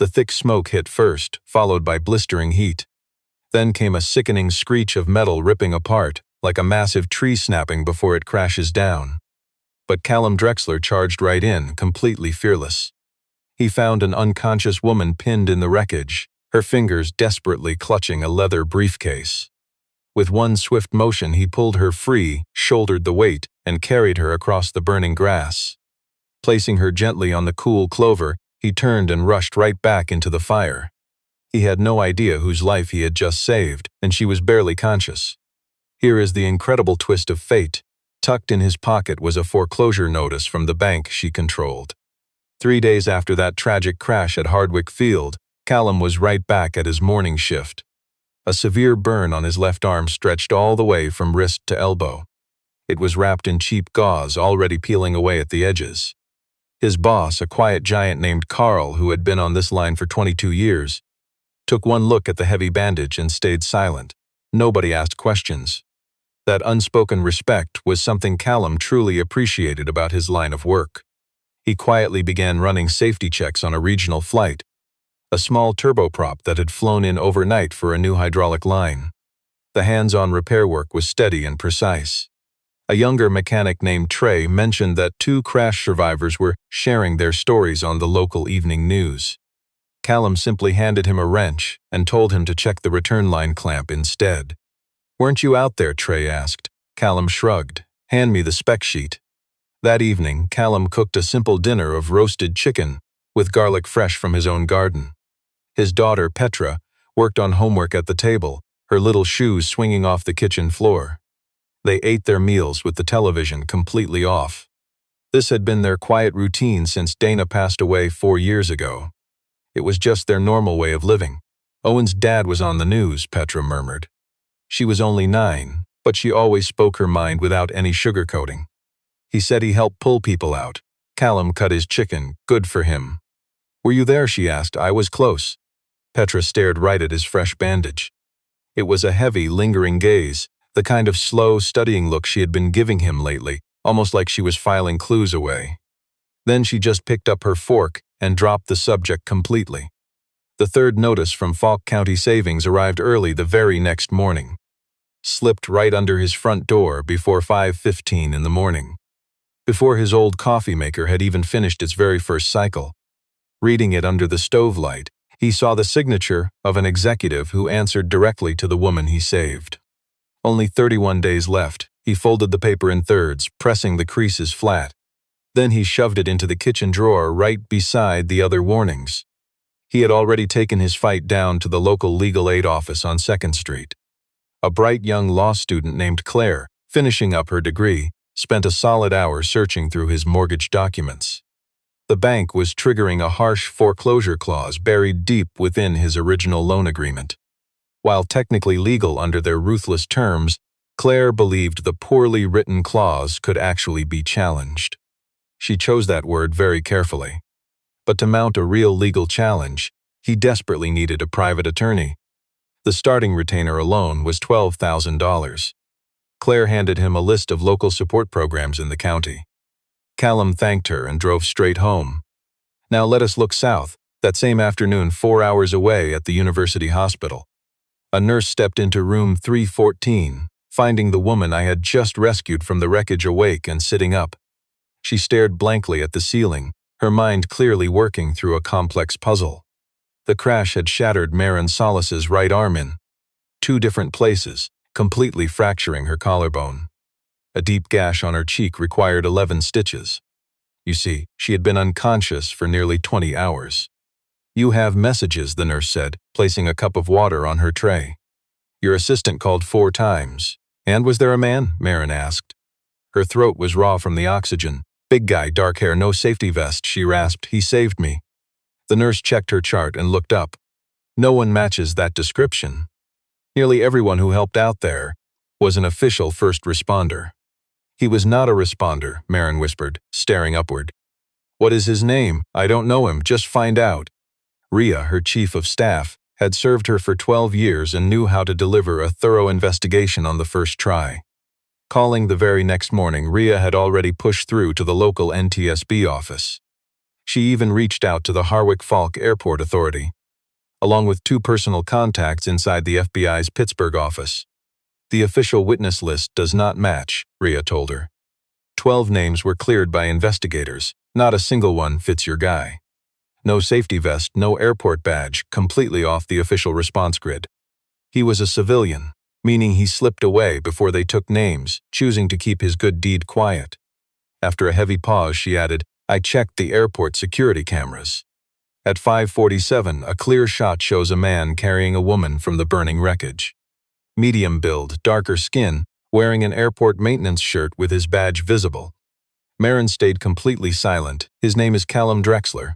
The thick smoke hit first, followed by blistering heat. Then came a sickening screech of metal ripping apart, like a massive tree snapping before it crashes down. But Callum Drexler charged right in, completely fearless. He found an unconscious woman pinned in the wreckage, her fingers desperately clutching a leather briefcase. With one swift motion he pulled her free, shouldered the weight, and carried her across the burning grass. Placing her gently on the cool clover, he turned and rushed right back into the fire. He had no idea whose life he had just saved, and she was barely conscious. Here is the incredible twist of fate. Tucked in his pocket was a foreclosure notice from the bank she controlled. 3 days after that tragic crash at Hardwick Field, Callum was right back at his morning shift. A severe burn on his left arm stretched all the way from wrist to elbow. It was wrapped in cheap gauze, already peeling away at the edges. His boss, a quiet giant named Carl, who had been on this line for 22 years, took one look at the heavy bandage and stayed silent. Nobody asked questions. That unspoken respect was something Callum truly appreciated about his line of work. He quietly began running safety checks on a regional flight, a small turboprop that had flown in overnight for a new hydraulic line. The hands-on repair work was steady and precise. A younger mechanic named Trey mentioned that 2 crash survivors were sharing their stories on the local evening news. Callum simply handed him a wrench and told him to check the return line clamp instead. "Weren't you out there?" Trey asked. Callum shrugged. "Hand me the spec sheet." That evening, Callum cooked a simple dinner of roasted chicken with garlic fresh from his own garden. His daughter, Petra, worked on homework at the table, her little shoes swinging off the kitchen floor. They ate their meals with the television completely off. This had been their quiet routine since Dana passed away 4 years ago. It was just their normal way of living. "Owen's dad was on the news," Petra murmured. She was only 9, but she always spoke her mind without any sugarcoating. "He said he helped pull people out." Callum cut his chicken. "Good for him." "Were you there?" she asked. "I was close." Petra stared right at his fresh bandage. It was a heavy, lingering gaze, the kind of slow, studying look she had been giving him lately, almost like she was filing clues away. Then she just picked up her fork and dropped the subject completely. The third notice from Falk County Savings arrived early the very next morning. Slipped right under his front door before 5:15 in the morning, before his old coffee maker had even finished its very first cycle. Reading it under the stove light, he saw the signature of an executive who answered directly to the woman he saved. Only 31 days left. He folded the paper in thirds, pressing the creases flat. Then he shoved it into the kitchen drawer right beside the other warnings. He had already taken his fight down to the local legal aid office on 2nd Street. A bright young law student named Claire, finishing up her degree, spent a solid hour searching through his mortgage documents. The bank was triggering a harsh foreclosure clause buried deep within his original loan agreement. While technically legal under their ruthless terms, Claire believed the poorly written clause could actually be challenged. She chose that word very carefully. But to mount a real legal challenge, he desperately needed a private attorney. The starting retainer alone was $12,000. Claire handed him a list of local support programs in the county. Callum thanked her and drove straight home. Now let us look south. That same afternoon, 4 hours away at the University Hospital, a nurse stepped into room 314, finding the woman I had just rescued from the wreckage awake and sitting up. She stared blankly at the ceiling, her mind clearly working through a complex puzzle. The crash had shattered Maren Solace's right arm in 2 different places, completely fracturing her collarbone. A deep gash on her cheek required 11 stitches. You see, she had been unconscious for nearly 20 hours. "You have messages," the nurse said, placing a cup of water on her tray. "Your assistant called 4 times. And was there a man?" Maren asked. Her throat was raw from the oxygen. "Big guy, dark hair, no safety vest," she rasped. "He saved me." The nurse checked her chart and looked up. "No one matches that description." Nearly everyone who helped out there was an official first responder. "He was not a responder," Maren whispered, staring upward. "What is his name?" "I don't know him, just find out." Rhea, her chief of staff, had served her for 12 years and knew how to deliver a thorough investigation on the first try. Calling the very next morning, Rhea had already pushed through to the local NTSB office. She even reached out to the Harwick-Falk Airport Authority, along with 2 personal contacts inside the FBI's Pittsburgh office. The official witness list does not match, Rhea told her. 12 names were cleared by investigators. Not a single one fits your guy. No safety vest, no airport badge, completely off the official response grid. He was a civilian, meaning he slipped away before they took names, choosing to keep his good deed quiet. After a heavy pause, she added, I checked the airport security cameras. At 5:47, a clear shot shows a man carrying a woman from the burning wreckage. Medium build, darker skin, wearing an airport maintenance shirt with his badge visible. Maren stayed completely silent. His name is Callum Drexler.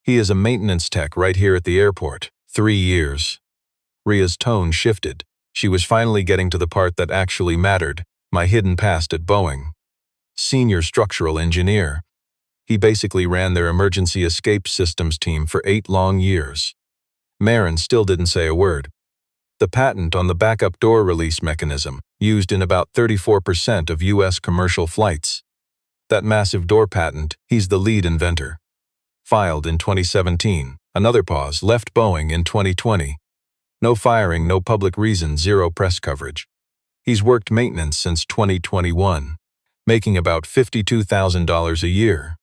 He is a maintenance tech right here at the airport. 3 years. Rhea's tone shifted. She was finally getting to the part that actually mattered, my hidden past at Boeing. Senior structural engineer. He basically ran their emergency escape systems team for 8 long years. Maren still didn't say a word. The patent on the backup door release mechanism, used in about 34% of U.S. commercial flights. That massive door patent, he's the lead inventor. Filed in 2017, another pause, left Boeing in 2020. No firing, no public reason, 0 press coverage. He's worked maintenance since 2021, making about $52,000 a year.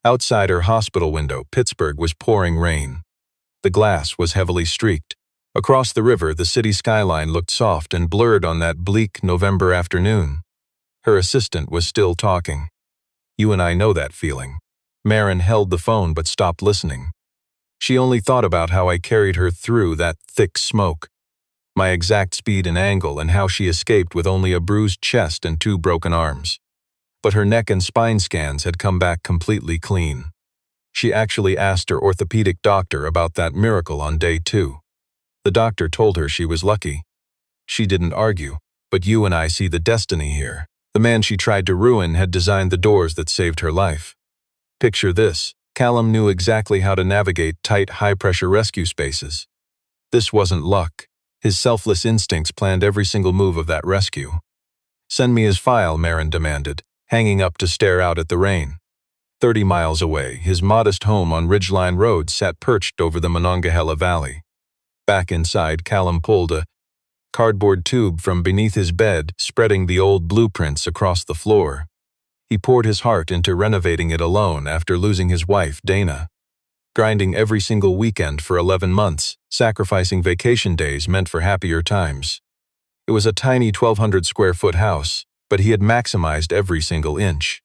Outside her hospital window, Pittsburgh was pouring rain. The glass was heavily streaked. Across the river, the city skyline looked soft and blurred on that bleak November afternoon. Her assistant was still talking. You and I know that feeling. Maren held the phone but stopped listening. She only thought about how I carried her through that thick smoke. My exact speed and angle, and how she escaped with only a bruised chest and 2 broken arms. But her neck and spine scans had come back completely clean. She actually asked her orthopedic doctor about that miracle on day 2. The doctor told her she was lucky. She didn't argue, but you and I see the destiny here. The man she tried to ruin had designed the doors that saved her life. Picture this. Callum knew exactly how to navigate tight, high-pressure rescue spaces. This wasn't luck. His selfless instincts planned every single move of that rescue. Send me his file, Maren demanded, hanging up to stare out at the rain. 30 miles away, his modest home on Ridgeline Road sat perched over the Monongahela Valley. Back inside, Callum pulled a cardboard tube from beneath his bed, spreading the old blueprints across the floor. He poured his heart into renovating it alone after losing his wife, Dana. Grinding every single weekend for 11 months, sacrificing vacation days meant for happier times. It was a tiny 1,200 square foot house, but he had maximized every single inch.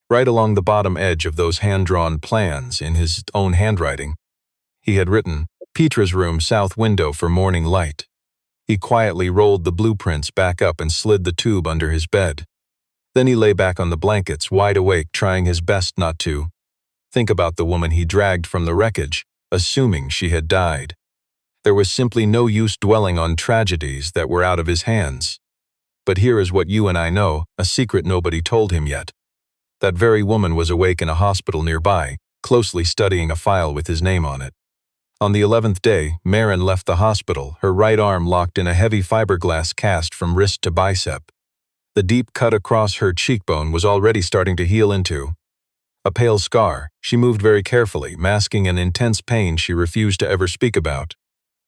Right along the bottom edge of those hand-drawn plans in his own handwriting, he had written, Petra's room south window for morning light. He quietly rolled the blueprints back up and slid the tube under his bed. Then he lay back on the blankets, wide awake, trying his best not to think about the woman he dragged from the wreckage, assuming she had died. There was simply no use dwelling on tragedies that were out of his hands. But here is what you and I know, a secret nobody told him yet. That very woman was awake in a hospital nearby, closely studying a file with his name on it. On the 11th day, Maren left the hospital, her right arm locked in a heavy fiberglass cast from wrist to bicep. The deep cut across her cheekbone was already starting to heal into a pale scar. She moved very carefully, masking an intense pain she refused to ever speak about.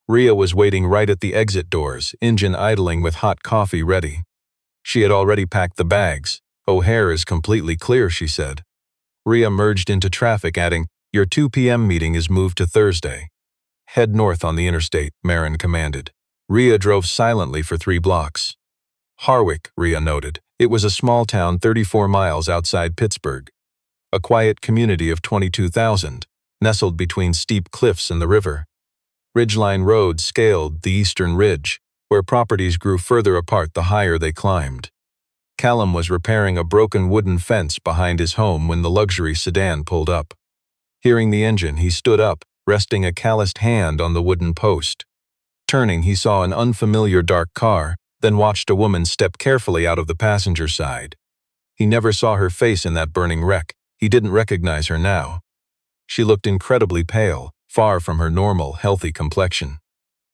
Rhea was waiting right at the exit doors, engine idling with hot coffee ready. She had already packed the bags. O'Hare is completely clear, she said. Rhea merged into traffic, adding, Your 2 p.m. meeting is moved to Thursday. Head north on the interstate, Maren commanded. Rhea drove silently for 3 blocks. Harwick, Rhea noted. It was a small town 34 miles outside Pittsburgh. A quiet community of 22,000, nestled between steep cliffs and the river. Ridgeline Road scaled the eastern ridge, where properties grew further apart the higher they climbed. Callum was repairing a broken wooden fence behind his home when the luxury sedan pulled up. Hearing the engine, he stood up, resting a calloused hand on the wooden post. Turning, he saw an unfamiliar dark car, then watched a woman step carefully out of the passenger side. He never saw her face in that burning wreck. He didn't recognize her now. She looked incredibly pale, far from her normal, healthy complexion.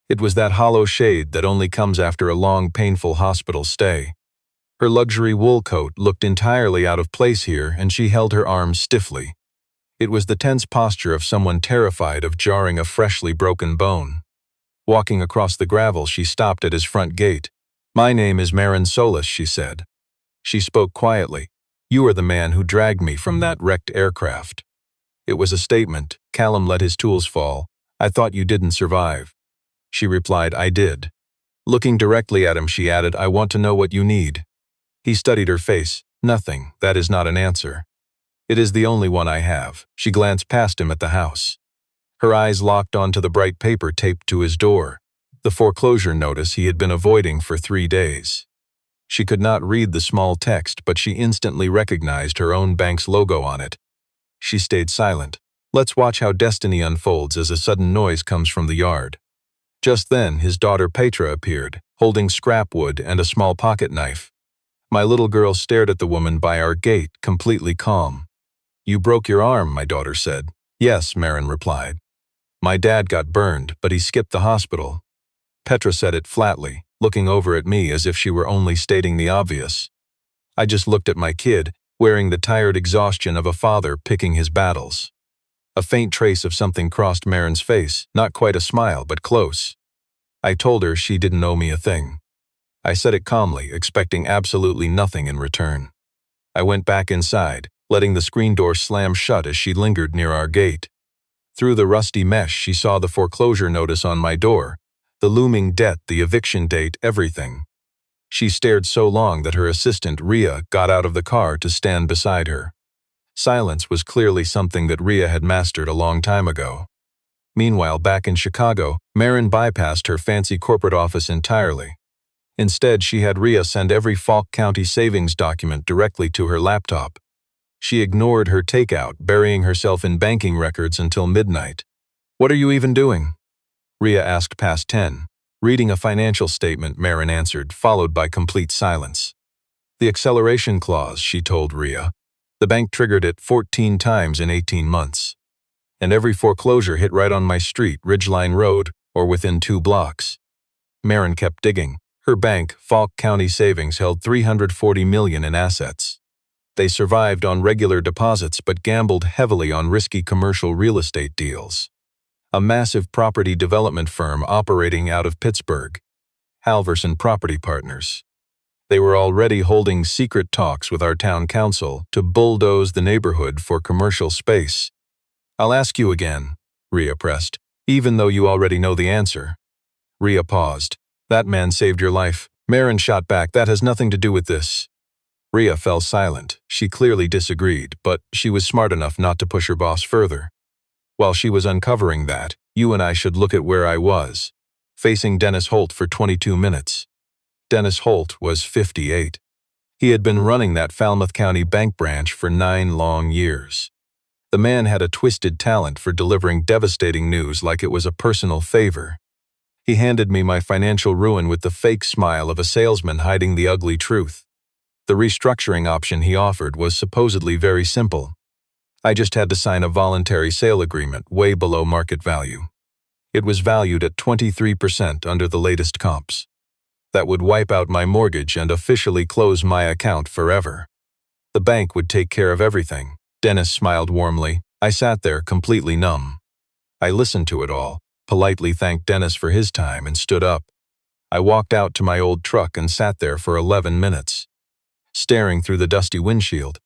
It was that hollow shade that only comes after a long, painful hospital stay. Her luxury wool coat looked entirely out of place here, and she held her arms stiffly. It was the tense posture of someone terrified of jarring a freshly broken bone. Walking across the gravel, she stopped at his front gate. "My name is Maren Solace," she said. She spoke quietly. "You are the man who dragged me from that wrecked aircraft." It was a statement. Callum let his tools fall. "I thought you didn't survive." She replied, "I did." Looking directly at him, she added, "I want to know what you need." He studied her face. "Nothing. That is not an answer." "It is the only one I have." She glanced past him at the house. Her eyes locked onto the bright paper taped to his door, the foreclosure notice he had been avoiding for 3 days. She could not read the small text, but she instantly recognized her own bank's logo on it. She stayed silent. Let's watch how destiny unfolds as a sudden noise comes from the yard. Just then, his daughter Petra appeared, holding scrap wood and a small pocket knife. My little girl stared at the woman by our gate, completely calm. "You broke your arm," my daughter said. "Yes," Maren replied. "My dad got burned, but he skipped the hospital." Petra said it flatly, looking over at me as if she were only stating the obvious. I just looked at my kid, wearing the tired exhaustion of a father picking his battles. A faint trace of something crossed Maren's face, not quite a smile, but close. I told her she didn't owe me a thing. I said it calmly, expecting absolutely nothing in return. I went back inside, letting the screen door slam shut as she lingered near our gate. Through the rusty mesh, she saw the foreclosure notice on my door, the looming debt, the eviction date, everything. She stared so long that her assistant, Ria, got out of the car to stand beside her. Silence was clearly something that Ria had mastered a long time ago. Meanwhile, back in Chicago, Maren bypassed her fancy corporate office entirely. Instead, she had Ria send every Falk County savings document directly to her laptop. She ignored her takeout, burying herself in banking records until midnight. "What are you even doing?" Ria asked past 10. "Reading a financial statement," Maren answered, followed by complete silence. "The acceleration clause," she told Ria. "The bank triggered it 14 times in 18 months. And every foreclosure hit right on my street, Ridgeline Road, or within 2 blocks." Maren kept digging. Her bank, Falk County Savings, held $340 million in assets. They survived on regular deposits but gambled heavily on risky commercial real estate deals. A massive property development firm operating out of Pittsburgh, Halverson Property Partners. They were already holding secret talks with our town council to bulldoze the neighborhood for commercial space. "I'll ask you again," Ria pressed, "even though you already know the answer." Ria paused. "That man saved your life." Maren shot back, "That has nothing to do with this." Ria fell silent. She clearly disagreed, but she was smart enough not to push her boss further. "While she was uncovering that, you and I should look at where I was, facing Dennis Holt for 22 minutes. Dennis Holt was 58. He had been running that Falmouth County bank branch for 9 long years. The man had a twisted talent for delivering devastating news like it was a personal favor. He handed me my financial ruin with the fake smile of a salesman hiding the ugly truth. The restructuring option he offered was supposedly very simple. I just had to sign a voluntary sale agreement way below market value. It was valued at 23% under the latest comps. That would wipe out my mortgage and officially close my account forever. The bank would take care of everything. Dennis smiled warmly. I sat there completely numb. I listened to it all, politely thanked Dennis for his time, and stood up. I walked out to my old truck and sat there for 11 minutes. Staring through the dusty windshield,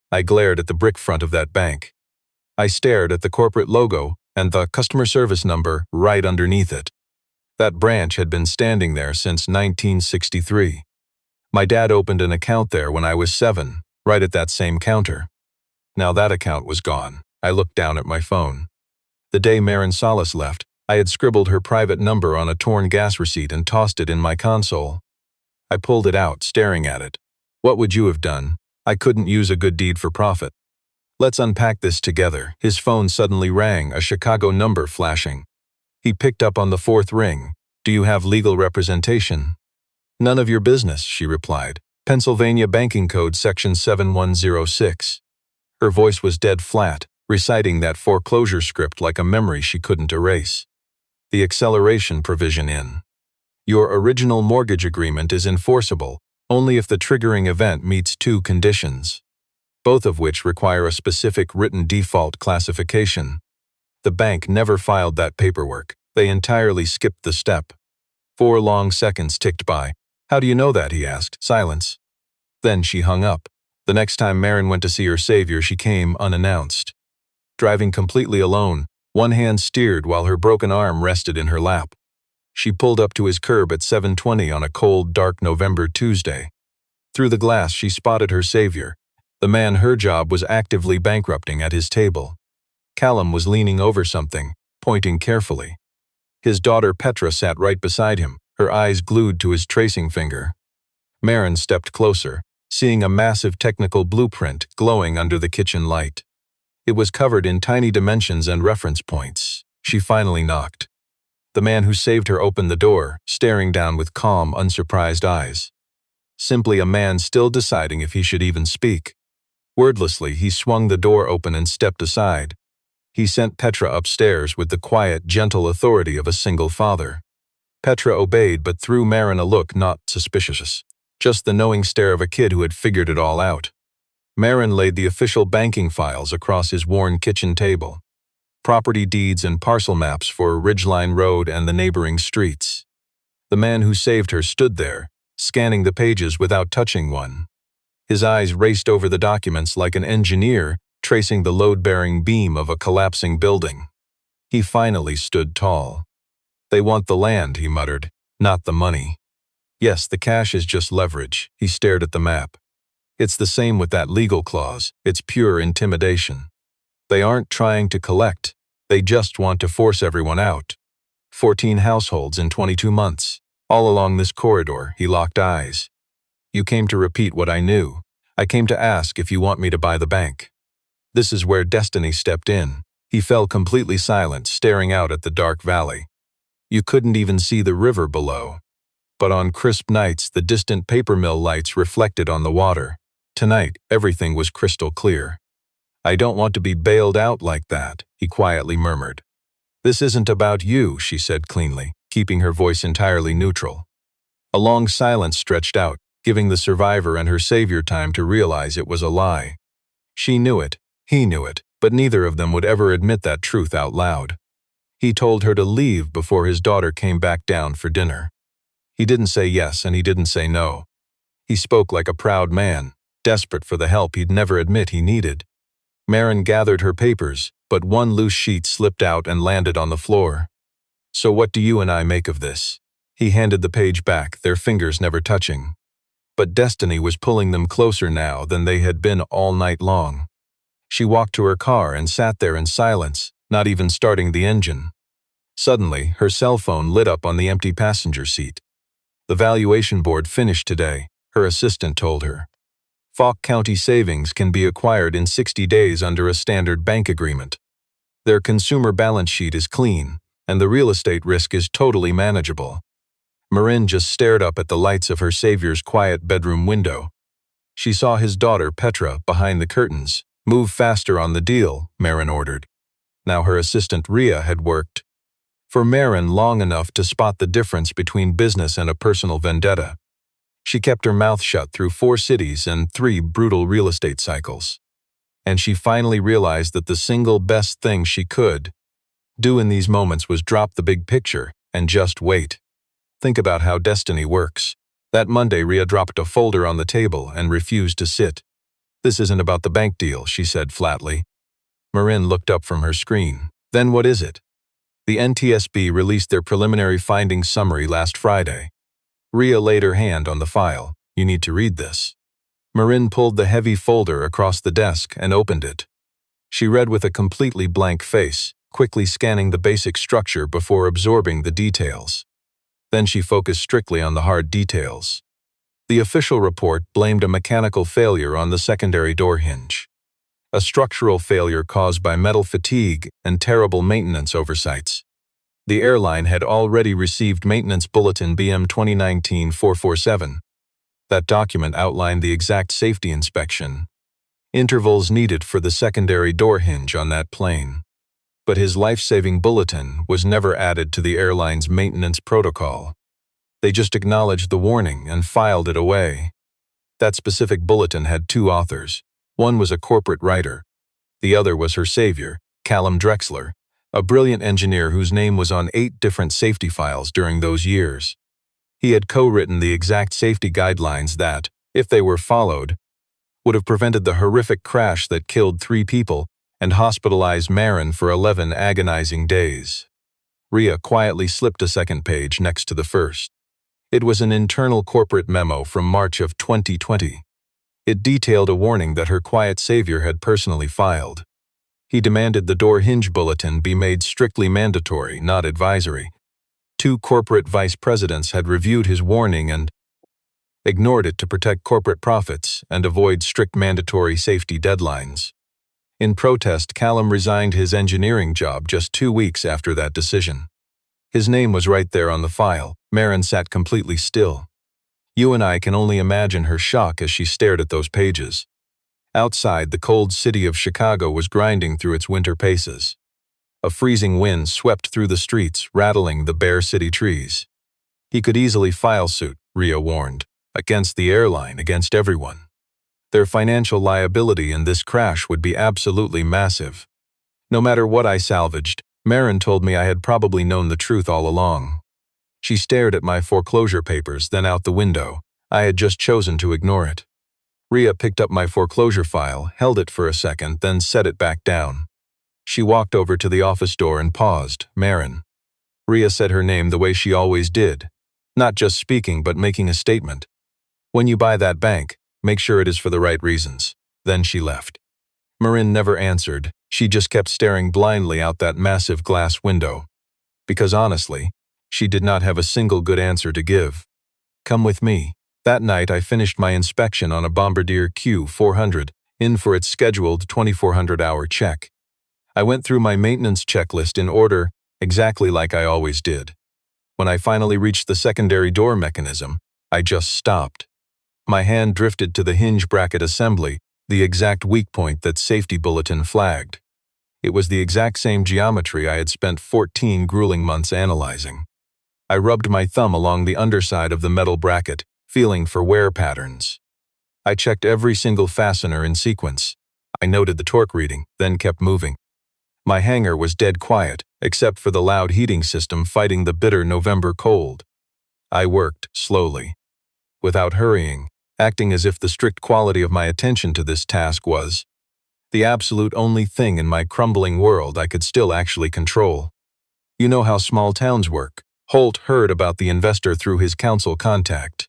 I glared at the brick front of that bank. I stared at the corporate logo and the customer service number right underneath it. That branch had been standing there since 1963. My dad opened an account there when I was 7, right at that same counter. Now that account was gone. I looked down at my phone. The day Maren Solace left, I had scribbled her private number on a torn gas receipt and tossed it in my console. I pulled it out, staring at it. What would you have done? I couldn't use a good deed for profit. Let's unpack this together. His phone suddenly rang, a Chicago number flashing. He picked up on the 4th ring. Do you have legal representation? None of your business, she replied. Pennsylvania Banking Code Section 7106. Her voice was dead flat, reciting that foreclosure script like a memory she couldn't erase. The acceleration provision in. Your original mortgage agreement is enforceable only if the triggering event meets 2 conditions. both of which require a specific written default classification. The bank never filed that paperwork. They entirely skipped the step. 4 long seconds ticked by. "How do you know that?" he asked. Silence. Then she hung up. The next time Maren went to see her savior, she came unannounced. Driving completely alone, one hand steered while her broken arm rested in her lap. She pulled up to his curb at 7:20 on a cold, dark November Tuesday. Through the glass she spotted her savior, the man her job was actively bankrupting, at his table. Callum was leaning over something, pointing carefully. His daughter Petra sat right beside him, her eyes glued to his tracing finger. Maren stepped closer, seeing a massive technical blueprint glowing under the kitchen light. It was covered in tiny dimensions and reference points. She finally knocked. The man who saved her opened the door, staring down with calm, unsurprised eyes. Simply a man still deciding if he should even speak. Wordlessly, he swung the door open and stepped aside. He sent Petra upstairs with the quiet, gentle authority of a single father. Petra obeyed but threw Maren a look not suspicious, just the knowing stare of a kid who had figured it all out. Maren laid the official banking files across his worn kitchen table. Property deeds and parcel maps for Ridgeline Road and the neighboring streets. The man who saved her stood there, scanning the pages without touching one. His eyes raced over the documents like an engineer tracing the load-bearing beam of a collapsing building. He finally stood tall. "They want the land," he muttered, "not the money." "Yes, the cash is just leverage." He stared at the map. "It's the same with that legal clause. It's pure intimidation. They aren't trying to collect. They just want to force everyone out. 14 households in 22 months. All along this corridor." He locked eyes. "You came to repeat what I knew. I came to ask if you want me to buy the bank." This is where destiny stepped in. He fell completely silent, staring out at the dark valley. You couldn't even see the river below. But on crisp nights, the distant paper mill lights reflected on the water. Tonight, everything was crystal clear. "I don't want to be bailed out like that," he quietly murmured. "This isn't about you," she said cleanly, keeping her voice entirely neutral. A long silence stretched out, giving the survivor and her savior time to realize it was a lie. She knew it, he knew it, but neither of them would ever admit that truth out loud. He told her to leave before his daughter came back down for dinner. He didn't say yes and he didn't say no. He spoke like a proud man, desperate for the help he'd never admit he needed. Maren gathered her papers, but one loose sheet slipped out and landed on the floor. "So what do you and I make of this?" He handed the page back, their fingers never touching. But destiny was pulling them closer now than they had been all night long. She walked to her car and sat there in silence, not even starting the engine. Suddenly, her cell phone lit up on the empty passenger seat. "The valuation board finished today," her assistant told her. "Falk County savings can be acquired in 60 days under a standard bank agreement. Their consumer balance sheet is clean, and the real estate risk is totally manageable." Maren just stared up at the lights of her savior's quiet bedroom window. She saw his daughter Petra behind the curtains. "Move faster on the deal," Maren ordered. Now her assistant Ria had worked for Maren long enough to spot the difference between business and a personal vendetta. She kept her mouth shut through 4 cities and 3 brutal real estate cycles. And she finally realized that the single best thing she could do in these moments was drop the big picture and just wait. Think about how destiny works. That Monday, Ria dropped a folder on the table and refused to sit. "This isn't about the bank deal," she said flatly. Maren looked up from her screen. "Then what is it?" "The NTSB released their preliminary findings summary last Friday." Ria laid her hand on the file. "You need to read this." Maren pulled the heavy folder across the desk and opened it. She read with a completely blank face, quickly scanning the basic structure before absorbing the details. Then she focused strictly on the hard details. The official report blamed a mechanical failure on the secondary door hinge. A structural failure caused by metal fatigue and terrible maintenance oversights. The airline had already received Maintenance Bulletin BM 2019-447. That document outlined the exact safety inspection intervals needed for the secondary door hinge on that plane. But his life-saving bulletin was never added to the airline's maintenance protocol. They just acknowledged the warning and filed it away. That specific bulletin had 2 authors, One was a corporate writer. The other was her savior, Callum Drexler, a brilliant engineer whose name was on 8 different safety files during those years. He had co-written the exact safety guidelines that, if they were followed, would have prevented the horrific crash that killed 3 people and hospitalized Maren for 11 agonizing days. Ria quietly slipped a second page next to the first. It was an internal corporate memo from March of 2020. It detailed a warning that her quiet savior had personally filed. He demanded the door hinge bulletin be made strictly mandatory, not advisory. 2 corporate vice presidents had reviewed his warning and ignored it to protect corporate profits and avoid strict mandatory safety deadlines. In protest, Callum resigned his engineering job just 2 weeks after that decision. His name was right there on the file. Maren sat completely still. You and I can only imagine her shock as she stared at those pages. Outside, the cold city of Chicago was grinding through its winter paces. A freezing wind swept through the streets, rattling the bare city trees. He could easily file suit, Ria warned, against the airline, against everyone. Their financial liability in this crash would be absolutely massive. No matter what I salvaged, Maren told me I had probably known the truth all along. She stared at my foreclosure papers, then out the window. I had just chosen to ignore it. Ria picked up my foreclosure file, held it for a second, then set it back down. She walked over to the office door and paused. Maren. Ria said her name the way she always did, not just speaking but making a statement. When you buy that bank, make sure it is for the right reasons. Then she left. Maren never answered. She just kept staring blindly out that massive glass window. Because honestly, she did not have a single good answer to give. Come with me. That night I finished my inspection on a Bombardier Q400, in for its scheduled 2400-hour check. I went through my maintenance checklist in order, exactly like I always did. When I finally reached the secondary door mechanism, I just stopped. My hand drifted to the hinge bracket assembly, the exact weak point that safety bulletin flagged. It was the exact same geometry I had spent 14 grueling months analyzing. I rubbed my thumb along the underside of the metal bracket, feeling for wear patterns. I checked every single fastener in sequence. I noted the torque reading, then kept moving. My hangar was dead quiet, except for the loud heating system fighting the bitter November cold. I worked slowly, without hurrying, acting as if the strict quality of my attention to this task was the absolute only thing in my crumbling world I could still actually control. You know how small towns work. Holt heard about the investor through his council contact.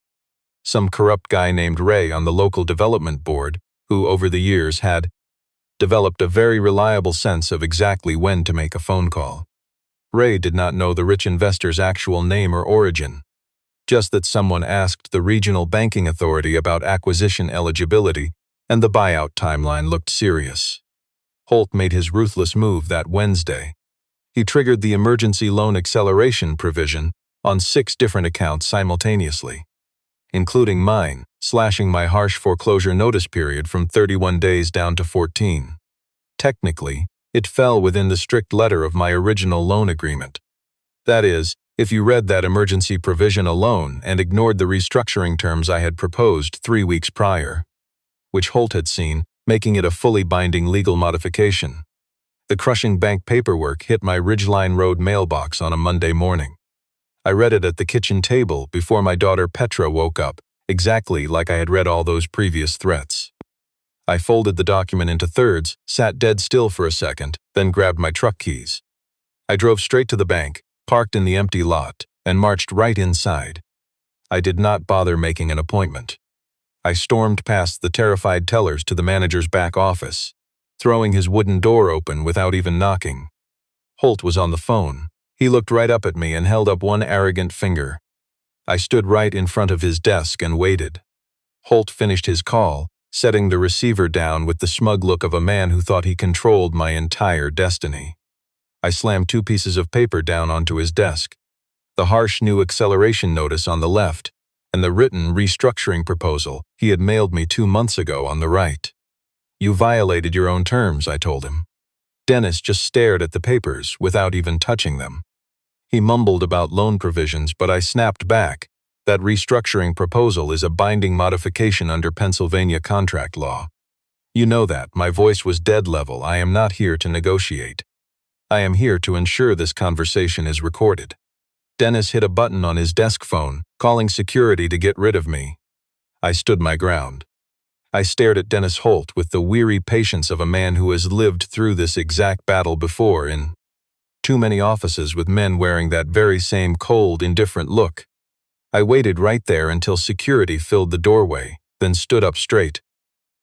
Some corrupt guy named Ray on the local development board, who over the years had developed a very reliable sense of exactly when to make a phone call. Ray did not know the rich investor's actual name or origin, just that someone asked the regional banking authority about acquisition eligibility, and the buyout timeline looked serious. Holt made his ruthless move that Wednesday. He triggered the emergency loan acceleration provision on 6 different accounts simultaneously, including mine, slashing my harsh foreclosure notice period from 31 days down to 14. Technically, it fell within the strict letter of my original loan agreement. That is, if you read that emergency provision alone and ignored the restructuring terms I had proposed 3 weeks prior, which Holt had seen, making it a fully binding legal modification. The crushing bank paperwork hit my Ridgeline Road mailbox on a Monday morning. I read it at the kitchen table before my daughter Petra woke up, exactly like I had read all those previous threats. I folded the document into thirds, sat dead still for a second, then grabbed my truck keys. I drove straight to the bank, parked in the empty lot, and marched right inside. I did not bother making an appointment. I stormed past the terrified tellers to the manager's back office, throwing his wooden door open without even knocking. Holt was on the phone. He looked right up at me and held up one arrogant finger. I stood right in front of his desk and waited. Holt finished his call, setting the receiver down with the smug look of a man who thought he controlled my entire destiny. I slammed 2 pieces of paper down onto his desk, the harsh new acceleration notice on the left, and the written restructuring proposal he had mailed me 2 months ago on the right. You violated your own terms, I told him. Dennis just stared at the papers without even touching them. He mumbled about loan provisions, but I snapped back. That restructuring proposal is a binding modification under Pennsylvania contract law. You know that. My voice was dead level. I am not here to negotiate. I am here to ensure this conversation is recorded. Dennis hit a button on his desk phone, calling security to get rid of me. I stood my ground. I stared at Dennis Holt with the weary patience of a man who has lived through this exact battle before in too many offices with men wearing that very same cold, indifferent look. I waited right there until security filled the doorway, then stood up straight.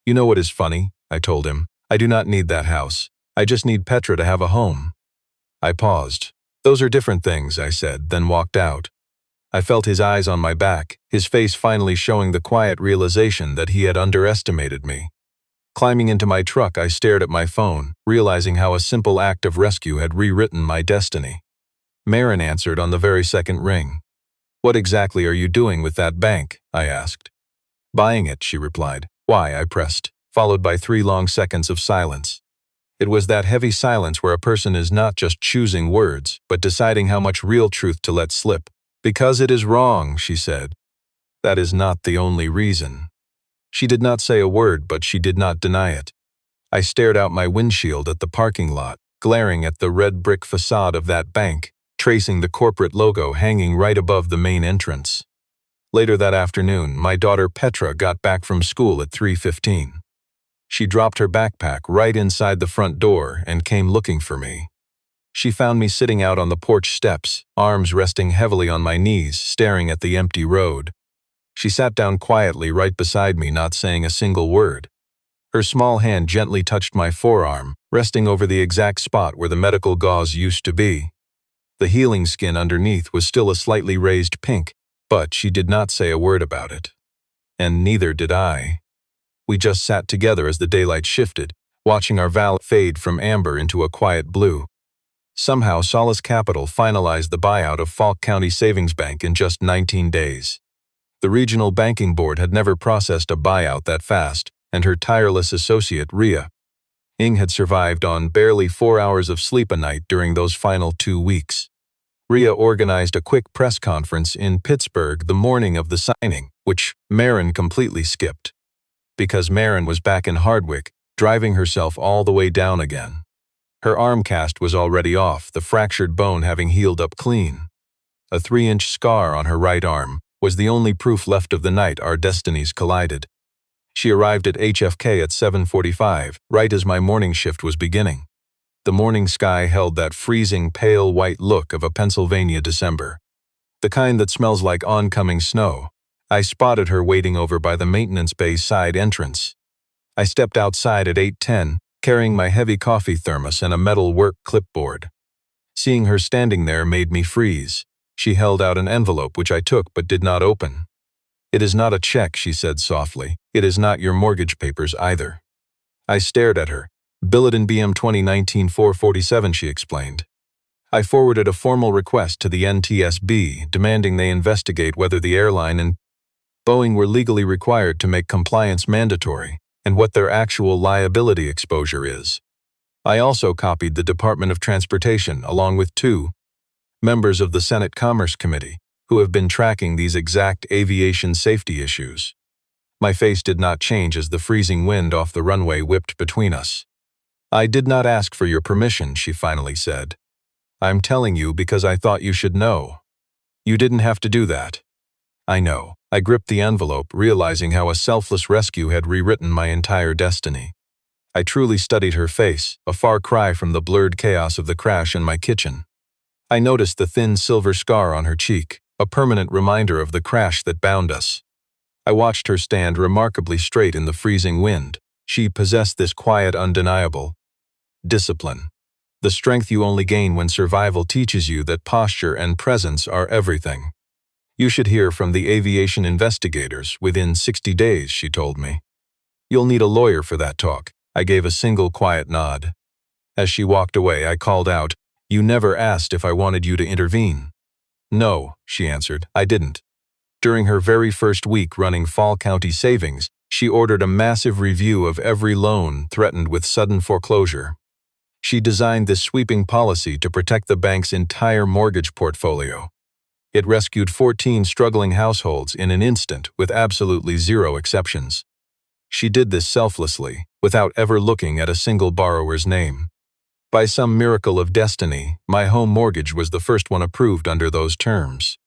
You know what is funny? I told him. I do not need that house. I just need Petra to have a home. I paused. Those are different things, I said, then walked out. I felt his eyes on my back, his face finally showing the quiet realization that he had underestimated me. Climbing into my truck, I stared at my phone, realizing how a simple act of rescue had rewritten my destiny. Maren answered on the very second ring. What exactly are you doing with that bank? I asked. Buying it, she replied. Why? I pressed, followed by 3 long seconds of silence. It was that heavy silence where a person is not just choosing words, but deciding how much real truth to let slip. Because it is wrong, she said. That is not the only reason. She did not say a word, but she did not deny it. I stared out my windshield at the parking lot, glaring at the red brick facade of that bank, tracing the corporate logo hanging right above the main entrance. Later that afternoon, my daughter Petra got back from school at 3:15. She dropped her backpack right inside the front door and came looking for me. She found me sitting out on the porch steps, arms resting heavily on my knees, staring at the empty road. She sat down quietly right beside me, not saying a single word. Her small hand gently touched my forearm, resting over the exact spot where the medical gauze used to be. The healing skin underneath was still a slightly raised pink, but she did not say a word about it. And neither did I. We just sat together as the daylight shifted, watching our valley fade from amber into a quiet blue. Somehow, Solace Capital finalized the buyout of Falk County Savings Bank in just 19 days. The regional banking board had never processed a buyout that fast, and her tireless associate, Ria Ing, had survived on barely 4 hours of sleep a night during those final 2 weeks. Ria organized a quick press conference in Pittsburgh the morning of the signing, which Maren completely skipped. Because Maren was back in Hardwick, driving herself all the way down again. Her arm cast was already off, the fractured bone having healed up clean. A 3-inch scar on her right arm was the only proof left of the night our destinies collided. She arrived at HFK at 7:45, right as my morning shift was beginning. The morning sky held that freezing, pale white look of a Pennsylvania December. The kind that smells like oncoming snow. I spotted her waiting over by the maintenance bay side entrance. I stepped outside at 8:10, carrying my heavy coffee thermos and a metal work clipboard. Seeing her standing there made me freeze. She held out an envelope which I took but did not open. It is not a check, she said softly. It is not your mortgage papers either. I stared at her. Billet BM 2019-447, she explained. I forwarded a formal request to the NTSB demanding they investigate whether the airline and Boeing were legally required to make compliance mandatory and what their actual liability exposure is. I also copied the Department of Transportation along with 2 members of the Senate Commerce Committee who have been tracking these exact aviation safety issues. My face did not change as the freezing wind off the runway whipped between us. I did not ask for your permission, she finally said. I'm telling you because I thought you should know. You didn't have to do that. I know. I gripped the envelope, realizing how a selfless rescue had rewritten my entire destiny. I truly studied her face, a far cry from the blurred chaos of the crash in my kitchen. I noticed the thin silver scar on her cheek, a permanent reminder of the crash that bound us. I watched her stand remarkably straight in the freezing wind. She possessed this quiet, undeniable discipline. The strength you only gain when survival teaches you that posture and presence are everything. You should hear from the aviation investigators within 60 days, she told me. You'll need a lawyer for that talk. I gave a single quiet nod. As she walked away, I called out, You never asked if I wanted you to intervene. No, she answered, I didn't. During her very first week running Falk County Savings, she ordered a massive review of every loan threatened with sudden foreclosure. She designed this sweeping policy to protect the bank's entire mortgage portfolio. It rescued 14 struggling households in an instant with absolutely zero exceptions. She did this selflessly, without ever looking at a single borrower's name. By some miracle of destiny, my home mortgage was the first one approved under those terms.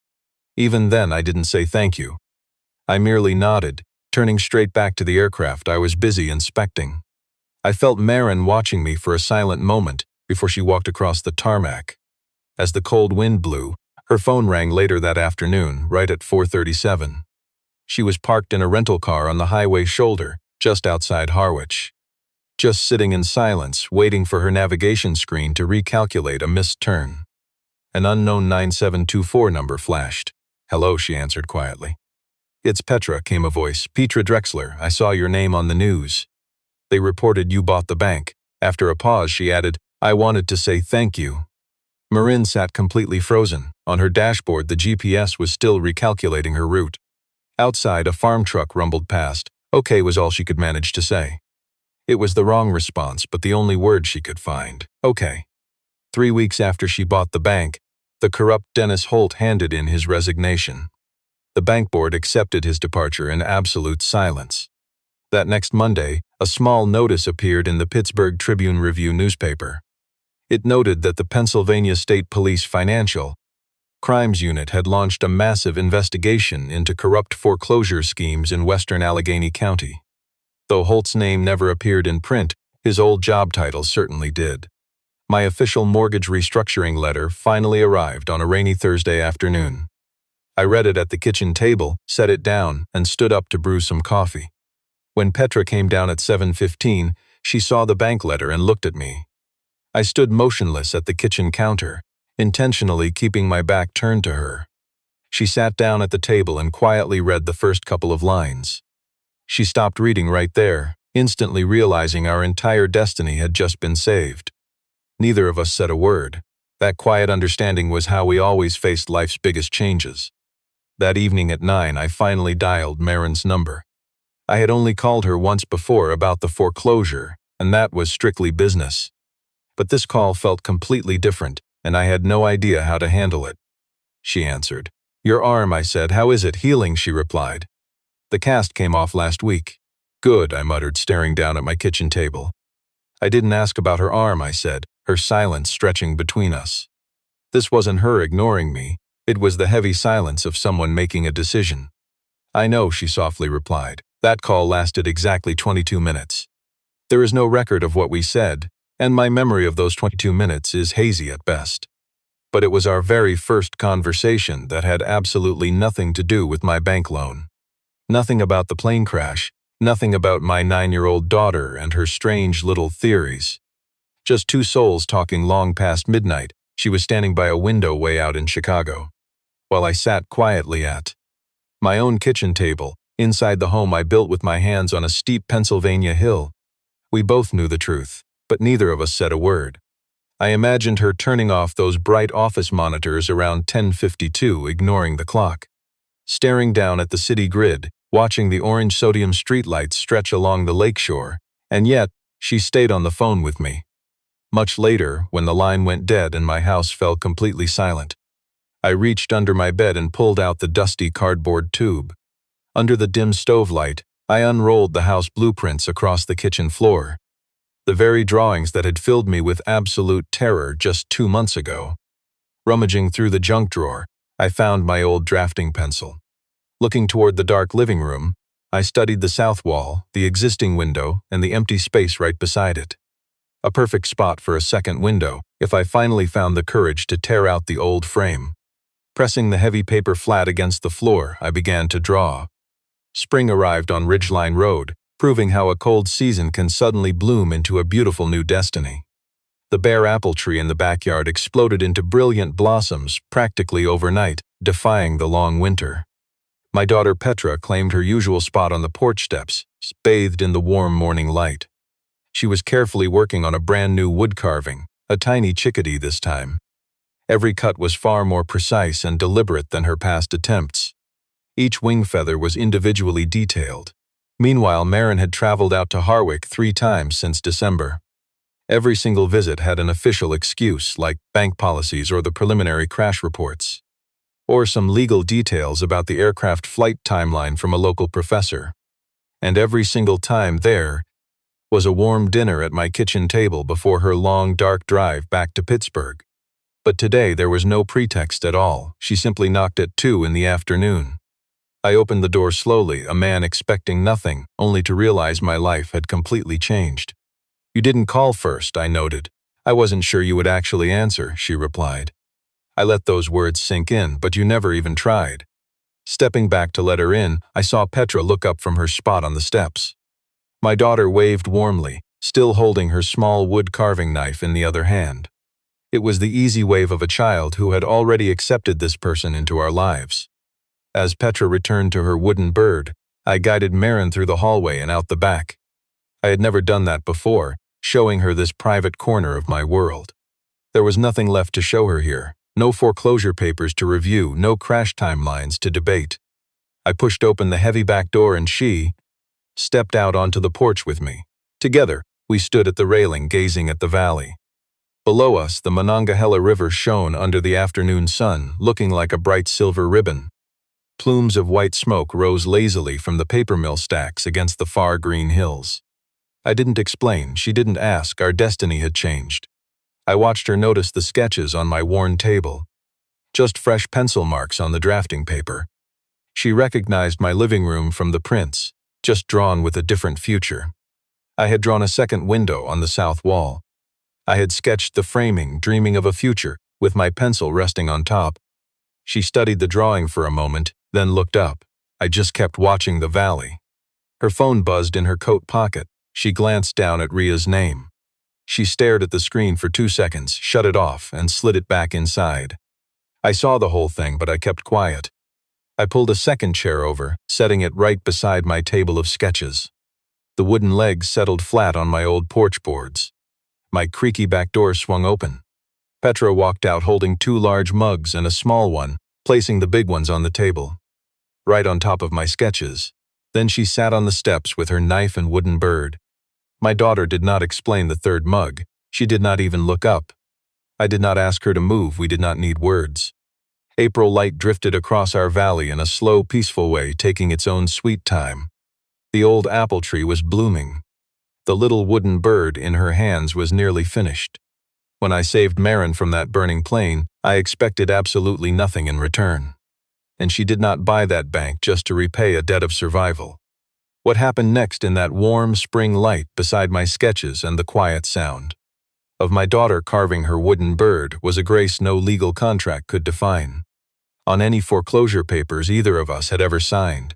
Even then, I didn't say thank you. I merely nodded, turning straight back to the aircraft I was busy inspecting. I felt Maren watching me for a silent moment before she walked across the tarmac. As the cold wind blew, her phone rang later that afternoon, right at 4:37. She was parked in a rental car on the highway shoulder, just outside Harwich. Just sitting in silence, waiting for her navigation screen to recalculate a missed turn. An unknown 9724 number flashed. "Hello," she answered quietly. "It's Petra," came a voice. "Petra Drexler, I saw your name on the news. They reported you bought the bank." After a pause, she added, "I wanted to say thank you." Maren sat completely frozen. On her dashboard, the GPS was still recalculating her route. Outside, a farm truck rumbled past. "Okay," was all she could manage to say. It was the wrong response, but the only word she could find. "Okay." 3 weeks after she bought the bank, the corrupt Dennis Holt handed in his resignation. The bank board accepted his departure in absolute silence. That next Monday, a small notice appeared in the Pittsburgh Tribune-Review newspaper. It noted that the Pennsylvania State Police Financial Crimes Unit had launched a massive investigation into corrupt foreclosure schemes in western Allegheny County. Though Holt's name never appeared in print, his old job title certainly did. My official mortgage restructuring letter finally arrived on a rainy Thursday afternoon. I read it at the kitchen table, set it down, and stood up to brew some coffee. When Petra came down at 7:15, she saw the bank letter and looked at me. I stood motionless at the kitchen counter, intentionally keeping my back turned to her. She sat down at the table and quietly read the first couple of lines. She stopped reading right there, instantly realizing our entire destiny had just been saved. Neither of us said a word. That quiet understanding was how we always faced life's biggest changes. That evening at 9, I finally dialed Maren's number. I had only called her once before about the foreclosure, and that was strictly business. But this call felt completely different, and I had no idea how to handle it. She answered. "Your arm," I said. "How is it healing?" she replied. "The cast came off last week." "Good," I muttered, staring down at my kitchen table. "I didn't ask about her arm," I said, her silence stretching between us. This wasn't her ignoring me. It was the heavy silence of someone making a decision. "I know," she softly replied. That call lasted exactly 22 minutes. There is no record of what we said, and my memory of those 22 minutes is hazy at best. But it was our very first conversation that had absolutely nothing to do with my bank loan. Nothing about the plane crash, nothing about my 9-year-old daughter and her strange little theories. Just two souls talking long past midnight. She was standing by a window way out in Chicago, while I sat quietly at my own kitchen table, inside the home I built with my hands on a steep Pennsylvania hill. We both knew the truth, but neither of us said a word. I imagined her turning off those bright office monitors around 10:52, ignoring the clock, staring down at the city grid, watching the orange sodium streetlights stretch along the lakeshore, and yet she stayed on the phone with me. Much later, when the line went dead and my house fell completely silent, I reached under my bed and pulled out the dusty cardboard tube. Under the dim stove light, I unrolled the house blueprints across the kitchen floor. The very drawings that had filled me with absolute terror just 2 months ago. Rummaging through the junk drawer, I found my old drafting pencil. Looking toward the dark living room, I studied the south wall, the existing window, and the empty space right beside it. A perfect spot for a second window, if I finally found the courage to tear out the old frame. Pressing the heavy paper flat against the floor, I began to draw. Spring arrived on Ridgeline Road, proving how a cold season can suddenly bloom into a beautiful new destiny. The bare apple tree in the backyard exploded into brilliant blossoms practically overnight, defying the long winter. My daughter Petra claimed her usual spot on the porch steps, bathed in the warm morning light. She was carefully working on a brand new wood carving, a tiny chickadee this time. Every cut was far more precise and deliberate than her past attempts. Each wing feather was individually detailed. Meanwhile, Maren had traveled out to Harwich 3 times since December. Every single visit had an official excuse, like bank policies or the preliminary crash reports, or some legal details about the aircraft flight timeline from a local professor. And every single time there was a warm dinner at my kitchen table before her long, dark drive back to Pittsburgh. But today there was no pretext at all. She simply knocked at 2 in the afternoon. I opened the door slowly, a man expecting nothing, only to realize my life had completely changed. "You didn't call first," I noted. "I wasn't sure you would actually answer," she replied. I let those words sink in, "But you never even tried." Stepping back to let her in, I saw Petra look up from her spot on the steps. My daughter waved warmly, still holding her small wood carving knife in the other hand. It was the easy wave of a child who had already accepted this person into our lives. As Petra returned to her wooden bird, I guided Maren through the hallway and out the back. I had never done that before, showing her this private corner of my world. There was nothing left to show her here, no foreclosure papers to review, no crash timelines to debate. I pushed open the heavy back door and she stepped out onto the porch with me. Together, we stood at the railing gazing at the valley. Below us, the Monongahela River shone under the afternoon sun, looking like a bright silver ribbon. Plumes of white smoke rose lazily from the paper mill stacks against the far green hills. I didn't explain, she didn't ask, our destiny had changed. I watched her notice the sketches on my worn table. Just fresh pencil marks on the drafting paper. She recognized my living room from the prints, just drawn with a different future. I had drawn a second window on the south wall. I had sketched the framing, dreaming of a future, with my pencil resting on top. She studied the drawing for a moment, then looked up. I just kept watching the valley. Her phone buzzed in her coat pocket. She glanced down at Ria's name. She stared at the screen for 2 seconds, shut it off, and slid it back inside. I saw the whole thing, but I kept quiet. I pulled a second chair over, setting it right beside my table of sketches. The wooden legs settled flat on my old porch boards. My creaky back door swung open. Petra walked out holding 2 large mugs and a small one, placing the big ones on the table, right on top of my sketches. Then she sat on the steps with her knife and wooden bird. My daughter did not explain the third mug. She did not even look up. I did not ask her to move. We did not need words. April light drifted across our valley in a slow, peaceful way, taking its own sweet time. The old apple tree was blooming. The little wooden bird in her hands was nearly finished. When I saved Maren from that burning plane, I expected absolutely nothing in return. And she did not buy that bank just to repay a debt of survival. What happened next in that warm spring light beside my sketches and the quiet sound of my daughter carving her wooden bird was a grace no legal contract could define. On any foreclosure papers either of us had ever signed.